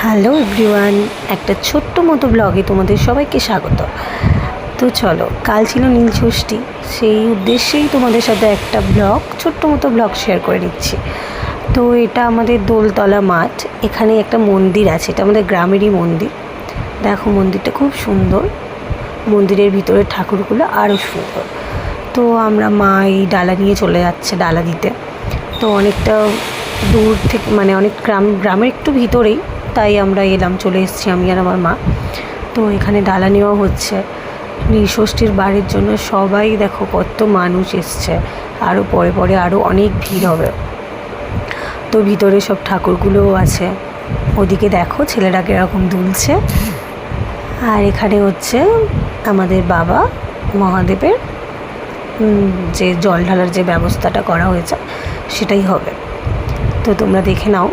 Hello everyone, একটা ছোট্ট মতো ব্লগে তোমাদের সবাইকে স্বাগত। তো চলো, কাল ছিল নীল ষষ্ঠী, সেই উদ্দেশ্যেই তোমাদের সাথে একটা ছোট্ট মতো ব্লগ শেয়ার করে নিচ্ছি। তো এটা আমাদের দোলতলা মাঠ, এখানে একটা মন্দির আছে, এটা আমাদের গ্রামেরই মন্দির। দেখো মন্দিরটা খুব সুন্দর, মন্দিরের ভিতরে ঠাকুরগুলো আরও সুন্দর। তো আমরা মা এই ডালা নিয়ে চলে যাচ্ছে ডালা দিতে। তো অনেকটা দূর থেকে, মানে অনেক গ্রামের একটু ভিতরেই, তাই আমরা চলে এসেছি আমি আর আমার মা। তো এখানে ডালা নেওয়া হচ্ছে নীলষষ্ঠীর বারের জন্য। সবাই দেখো কত মানুষ এসছে, আরও পরে পরে আরও অনেক ভিড় হবে। তো ভিতরে সব ঠাকুরগুলোও আছে, ওদিকে দেখো ছেলেটাকে এরকম দুলছে। আর এখানে হচ্ছে আমাদের বাবা মহাদেবের যে জল ঢালার যে ব্যবস্থাটা করা হয়েছে সেটাই হবে। তো তোমরা দেখে নাও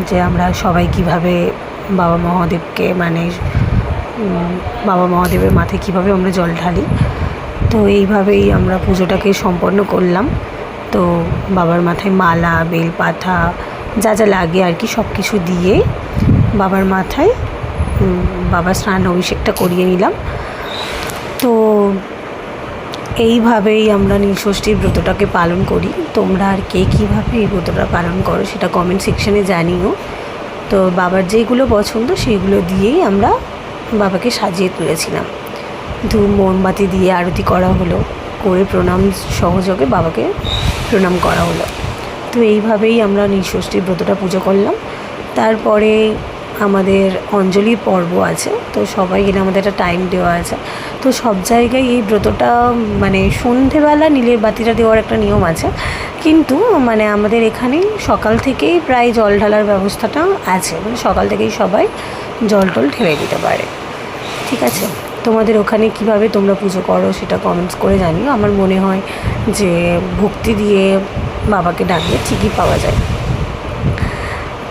যে আমরা সবাই কিভাবে বাবা মহাদেবকে, মানে বাবা মহাদেবের মাথায় কীভাবে আমরা জল ঢালি। তো এইভাবেই আমরা পুজোটাকে সম্পন্ন করলাম। তো বাবার মাথায় মালা, বেলপাতা, যা যা লাগে আর কি সব কিছু দিয়ে বাবার মাথায় বাবার স্নান অভিষেকটা করিয়ে নিলাম। তো এইভাবেই আমরা নীলষষ্ঠীর ব্রতটাকে পালন করি। তোমরা আর কে কীভাবে এই ব্রতটা পালন করো সেটা কমেন্ট সেকশানে জানিও। তো বাবার যেগুলো পছন্দ সেইগুলো দিয়েই আমরা বাবাকে সাজিয়ে তুলেছিলাম। ধূপ মোমবাতি দিয়ে আরতি করা হলো, করে প্রণাম সহযোগে বাবাকে প্রণাম করা হলো। তো এইভাবেই আমরা নীলষষ্ঠীর ব্রতটা পুজো করলাম। তারপরে আমাদের অঞ্জলির পর্ব আছে, তো সবাই এলে আমাদের একটা টাইম দেওয়া আছে। তো সব জায়গায় এই ব্রতটা, মানে সন্ধেবেলা নীলের বাতিটা দেওয়ার একটা নিয়ম আছে, কিন্তু মানে আমাদের এখানে সকাল থেকেই প্রায় জল ঢালার ব্যবস্থাটা আছে, মানে সকাল থেকেই সবাই জল টল ঢেলে দিতে পারে। ঠিক আছে, তোমাদের ওখানে কিভাবে তোমরা পুজো করো সেটা কমেন্টস করে জানিও। আমার মনে হয় যে ভক্তি দিয়ে বাবাকে ডাকলে ঠিকই পাওয়া যায়।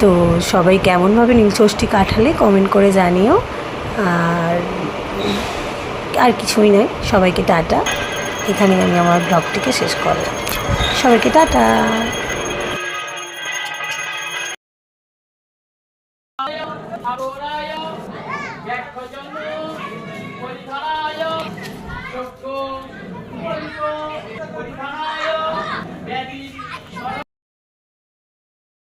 তো সবাই কেমনভাবে নীলষষ্ঠী কাটালে কমেন্ট করে জানিও। আর কিছুই নয়, সবাইকে টাটা। এখানে আমি আমার ব্লগটিকে শেষ করলাম। সবাইকে টাটা।